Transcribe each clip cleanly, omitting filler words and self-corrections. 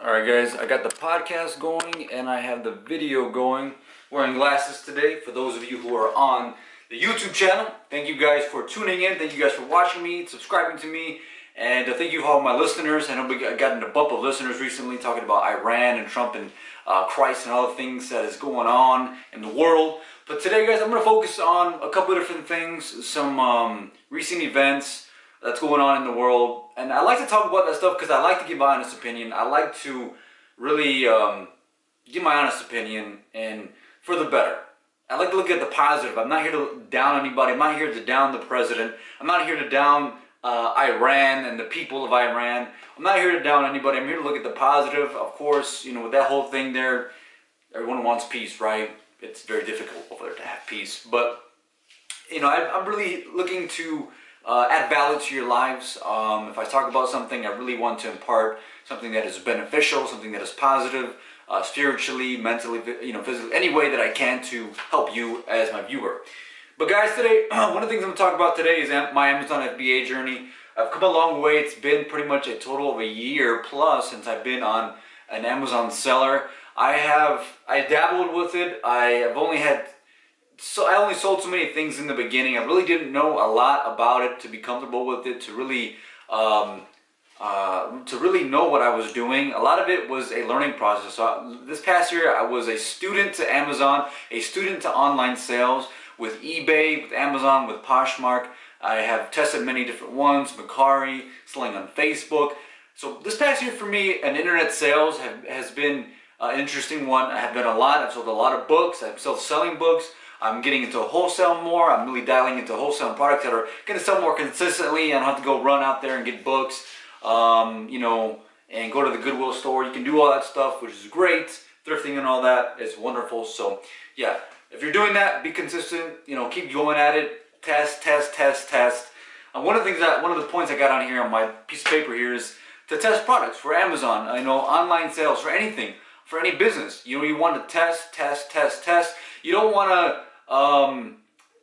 Alright guys, I got the podcast going and I have the video going. Wearing glasses today for those of you who are on the YouTube channel. Thank you guys for tuning in. Thank you guys for watching me, subscribing to me. And thank you for all my listeners. I know we got a bump of listeners recently talking about Iran and Trump and Christ and all the things that is going on in the world. But today guys, I'm going to focus on a couple of different things. Some recent events that's going on in the world, and I like to talk about that stuff because I like to give my honest opinion. I like to really give my honest opinion, and for the better. I like to look at the positive. I'm not here to down anybody. I'm not here to down the president. I'm not here to down Iran and the people of Iran. I'm not here to down anybody. I'm here to look at the positive. Of course, you know, with that whole thing there, everyone wants peace, right? It's very difficult over there to have peace, but you know, I'm really looking to add value to your lives. If I talk about something, I really want to impart something that is beneficial, something that is positive, spiritually, mentally, you know, physically, any way that I can to help you as my viewer. But guys, today, one of the things I'm going to talk about today is my Amazon FBA journey. I've come a long way. It's been pretty much a total of a year plus since I've been on an Amazon seller. I dabbled with it. I only sold so many things in the beginning. I really didn't know a lot about it to be comfortable with it, to really know what I was doing. A lot of it was a learning process. So this past year, I was a student to Amazon, a student to online sales with eBay, with Amazon, with Poshmark. I have tested many different ones, Mercari, selling on Facebook. So this past year for me, an internet sales has been an interesting one. I have done a lot. I've sold a lot of books. I'm still selling books. I'm getting into wholesale more. I'm really dialing into wholesale products that are going to sell more consistently. I don't have to go run out there and get books, you know, and go to the Goodwill store. You can do all that stuff, which is great. Thrifting and all that is wonderful. So, yeah, if you're doing that, be consistent. You know, keep going at it. Test, test, test, test. One of the points I got on here on my piece of paper here is to test products for Amazon. You know, online sales, for anything, for any business. You know, you want to test, test, test, test. You don't want to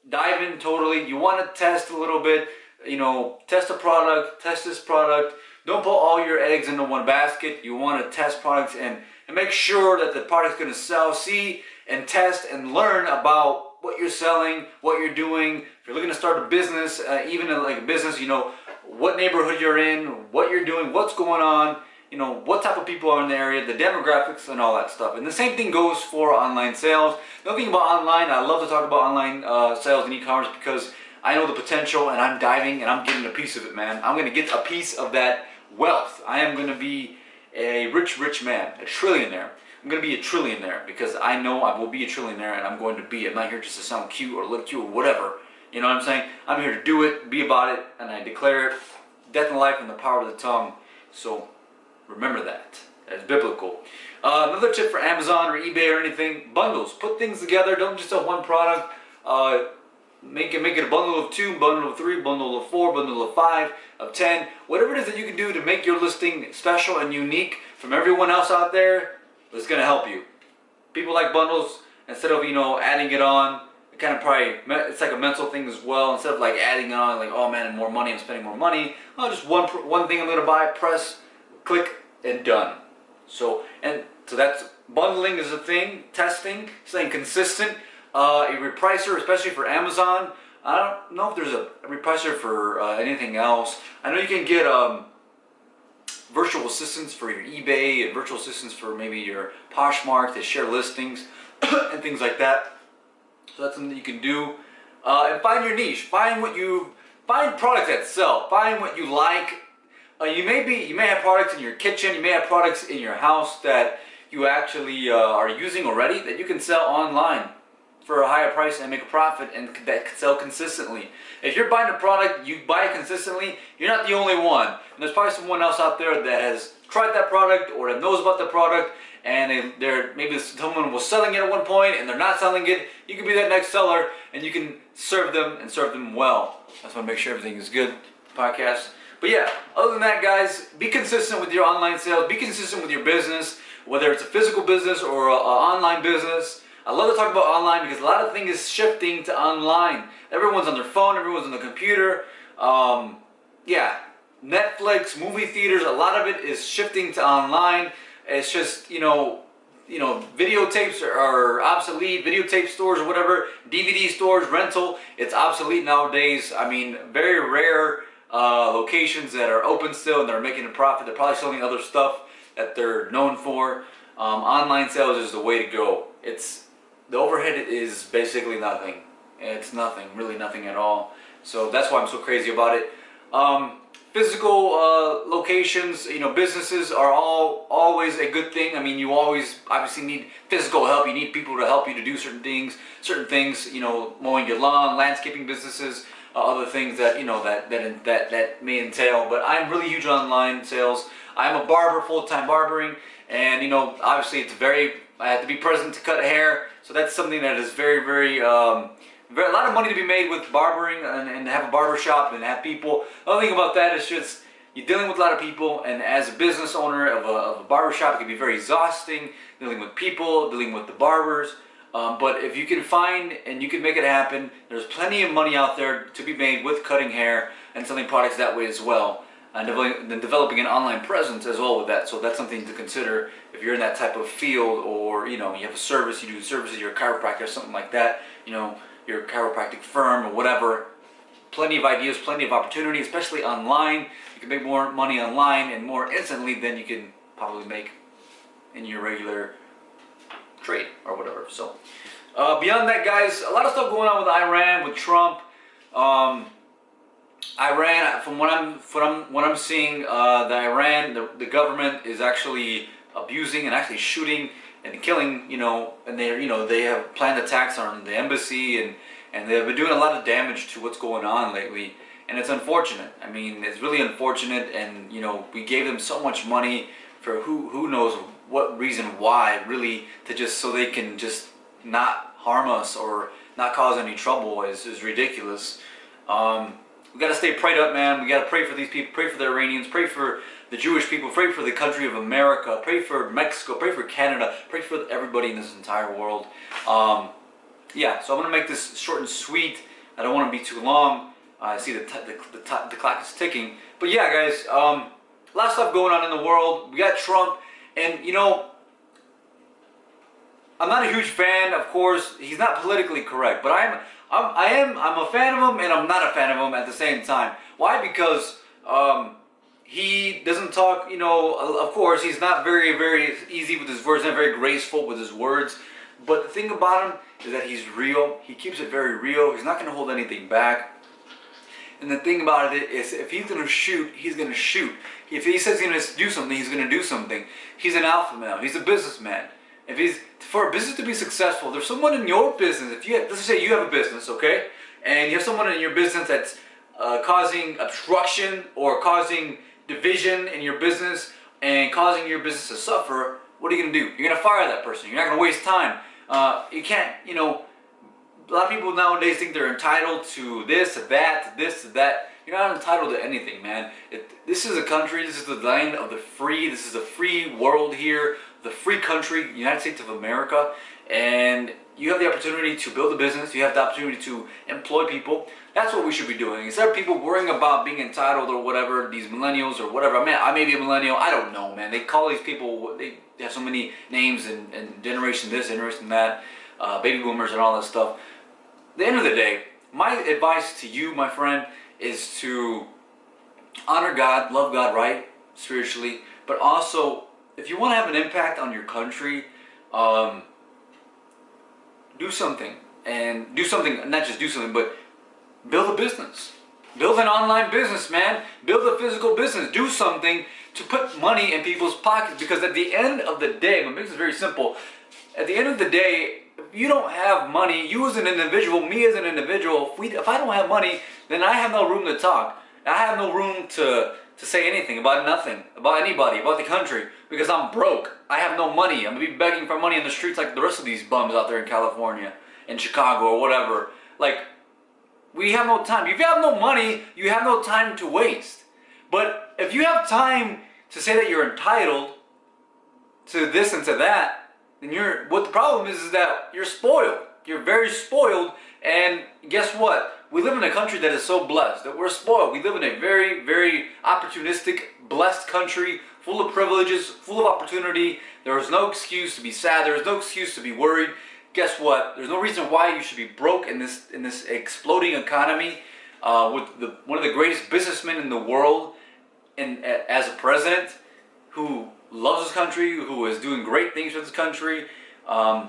dive in totally. You want to test a little bit, you know, test a product, test this product. Don't put all your eggs into one basket. You want to test products and make sure that the product's going to sell. See and test and learn about what you're selling, what you're doing. If you're looking to start a business, even like a business, you know, what neighborhood you're in, what you're doing, what's going on, you know, what type of people are in the area, the demographics and all that stuff. And the same thing goes for online sales. The thing about online, I love to talk about online sales and e-commerce because I know the potential and I'm diving and I'm getting a piece of it, man. I'm going to get a piece of that wealth. I am going to be a rich, rich man, a trillionaire. I'm going to be a trillionaire because I know I will be a trillionaire and I'm going to be. I'm not here just to sound cute or look cute or whatever. You know what I'm saying? I'm here to do it, be about it, and I declare it. Death and life and the power of the tongue. So remember that. That's biblical. Another tip for Amazon or eBay or anything, bundles. Put things together. Don't just sell one product. Make it a bundle of 2, bundle of 3, bundle of 4, bundle of 5, of 10. Whatever it is that you can do to make your listing special and unique from everyone else out there, it's going to help you. People like bundles. Instead of, you know, adding it on, kind of probably, it's like a mental thing as well. Instead of like adding on, like, oh man, more money, I'm spending more money. Oh, just one thing I'm going to buy, press, click, and done. So that's bundling is a thing, testing, staying consistent. A repricer, especially for Amazon. I don't know if there's a repricer for anything else. I know you can get virtual assistants for your eBay and virtual assistants for maybe your Poshmark to share listings and things like that. So that's something that you can do. And find your niche. Find products that sell. Find what you like. You may have products in your kitchen. You may have products in your house that you actually are using already that you can sell online for a higher price and make a profit and that can sell consistently. If you're buying a product, you buy it consistently, you're not the only one. And there's probably someone else out there that has tried that product or that knows about the product and maybe someone was selling it at one point and they're not selling it. You can be that next seller and you can serve them and serve them well. I just want to make sure everything is good. Podcast. But yeah, other than that, guys, be consistent with your online sales. Be consistent with your business, whether it's a physical business or an online business. I love to talk about online because a lot of things is shifting to online. Everyone's on their phone, everyone's on the computer. Yeah, Netflix, movie theaters, a lot of it is shifting to online. It's just, videotapes are obsolete. Videotape stores or whatever, DVD stores, rental, it's obsolete nowadays. I mean, very rare locations that are open still and they're making a profit. They're probably selling other stuff that they're known for. Online sales is the way to go. The overhead is basically nothing. It's nothing, really nothing at all. So that's why I'm so crazy about it. Physical locations, businesses are always a good thing. I mean, you always obviously need physical help. You need people to help you to do certain things, mowing your lawn, landscaping businesses, other things that that may entail. But I'm really huge on online sales. I'm a barber, full-time barbering, and obviously I have to be present to cut hair. So that's something that is very, very a lot of money to be made with barbering and have a barber shop and have people. The other thing about that is just you're dealing with a lot of people, and as a business owner of a barber shop, it can be very exhausting dealing with people, dealing with the barbers. But if you can find and you can make it happen, there's plenty of money out there to be made with cutting hair and selling products that way as well. And developing an online presence as well with that. So that's something to consider if you're in that type of field, or you have a service, you do services, you're a chiropractor, something like that. Your chiropractic firm or whatever. Plenty of ideas, plenty of opportunity, especially online. You can make more money online and more instantly than you can probably make in your regular trade or whatever. So beyond that, guys, a lot of stuff going on with Iran, with Trump. Iran, from what I'm seeing, the government is actually abusing and actually shooting and killing, and they have planned attacks on the embassy, and they've been doing a lot of damage to what's going on lately, and it's unfortunate. I mean, it's really unfortunate, and we gave them so much money for who knows what reason why, really, so they can just not harm us or not cause any trouble is ridiculous. We gotta stay prayed up, man. We gotta pray for these people, pray for the Iranians, pray for the Jewish people, pray for the country of America, pray for Mexico, pray for Canada, pray for everybody in this entire world. Yeah, so I'm gonna make this short and sweet. I don't want to be too long. I see the clock is ticking. But yeah, guys, a lot of stuff going on in the world. We got Trump, and I'm not a huge fan, of course. He's not politically correct, but I'm a fan of him, and I'm not a fan of him at the same time. Why? Because he doesn't talk, of course, he's not very, very easy with his words, not very graceful with his words. But the thing about him is that he's real. He keeps it very real. He's not going to hold anything back. And the thing about it is, if he's going to shoot, he's going to shoot. If he says he's going to do something, he's going to do something. He's an alpha male. He's a businessman. For a business to be successful, there's someone in your business. Let's say you have a business, okay, and you have someone in your business that's causing obstruction or causing division in your business and causing your business to suffer. What are you going to do? You're going to fire that person. You're not going to waste time. You can't, a lot of people nowadays think they're entitled to this, to that, to this, to that. You're not entitled to anything, man. This is a country, this is the land of the free, this is a free world here, the free country, United States of America, and you have the opportunity to build a business, you have the opportunity to employ people. That's what we should be doing. Instead of people worrying about being entitled or whatever, these millennials or whatever. I mean, I may be a millennial, I don't know, man. They call these people, they have so many names and generation this, generation that, baby boomers and all that stuff. At the end of the day, my advice to you, my friend, is to honor God, love God, right, spiritually, but also, if you want to have an impact on your country, do something, not just do something, but build a business. Build an online business, man. Build a physical business. Do something to put money in people's pockets, because at the end of the day, it makes it very simple, at the end of the day, if you don't have money, you as an individual, me as an individual, if I don't have money, then I have no room to talk. I have no room to say anything about nothing, about anybody, about the country, because I'm broke. I have no money. I'm going to be begging for money in the streets like the rest of these bums out there in California, in Chicago or whatever. Like, we have no time. If you have no money, you have no time to waste. But if you have time to say that you're entitled to this and to that, then what the problem is that you're spoiled. You're very spoiled, and guess what? We live in a country that is so blessed, that we're spoiled. We live in a very, very opportunistic, blessed country full of privileges, full of opportunity. There is no excuse to be sad. There is no excuse to be worried. Guess what? There's no reason why you should be broke in this exploding economy with one of the greatest businessmen in the world, and as a president who loves this country, who is doing great things for this country. I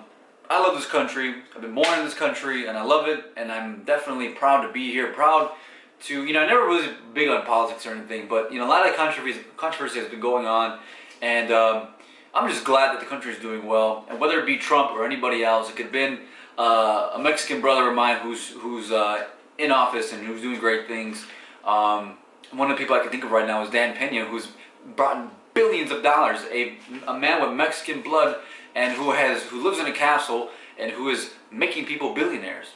love this country. I've been born in this country, and I love it. And I'm definitely proud to be here. Proud to, I never was big on politics or anything, but a lot of controversy has been going on, and I'm just glad that the country is doing well. And whether it be Trump or anybody else, it could have been a Mexican brother of mine who's in office and who's doing great things. One of the people I can think of right now is Dan Pena, who's brought in billions of dollars. A man with Mexican blood and who lives in a castle and who is making people billionaires.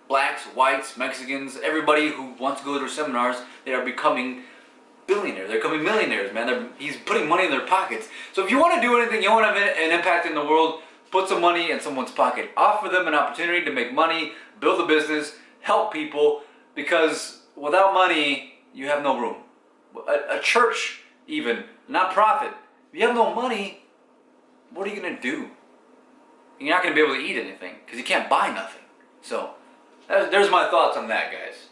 Blacks, whites, Mexicans, everybody who wants to go to their seminars, they are becoming billionaires. They're becoming millionaires, man. He's putting money in their pockets. So if you want to do anything, you want to have an impact in the world, put some money in someone's pocket. Offer them an opportunity to make money, build a business, help people, because without money, you have no room. A church, even, not profit. If you have no money, what are you going to do? You're not going to be able to eat anything because you can't buy nothing. So there's my thoughts on that, guys.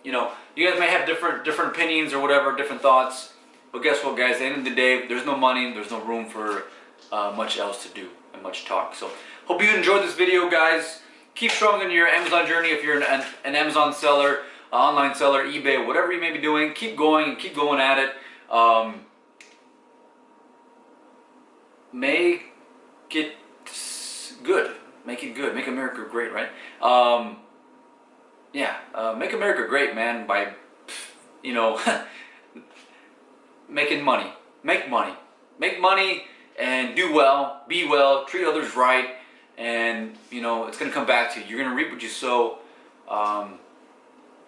You guys may have different opinions or whatever, different thoughts. But guess what, guys? At the end of the day, there's no money, there's no room for much else to do and much talk. So hope you enjoyed this video, guys. Keep strong in your Amazon journey if you're an Amazon seller, online seller, eBay, whatever you may be doing. Keep going and keep going at it. Make it good. Make it good. Make America great, right? Make America great, man, by, making money. Make money. Make money and do well, be well, treat others right, and, it's going to come back to you. You're going to reap what you sow.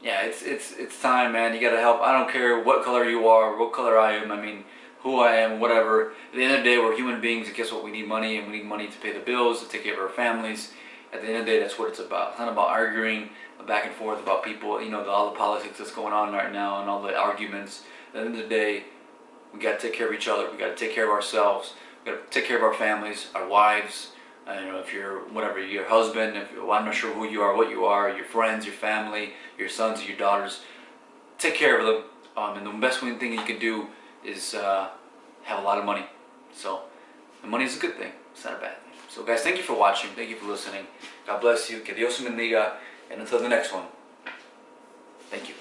It's time, man. You got to help. I don't care what color you are, what color I am. I mean, who I am, whatever. At the end of the day, we're human beings, and guess what? We need money, and we need money to pay the bills, to take care of our families. At the end of the day, that's what it's about. It's not about arguing back and forth about people, all the politics that's going on right now and all the arguments. At the end of the day, we got to take care of each other. We got to take care of ourselves. We got to take care of our families, our wives. If you're whatever, your husband. I'm not sure who you are, what you are. Your friends, your family, your sons, your daughters. Take care of them. And the best thing you can do is have a lot of money. So, and money is a good thing. It's not a bad thing. So, guys, thank you for watching. Thank you for listening. God bless you. Que Dios bendiga. And until the next one, thank you.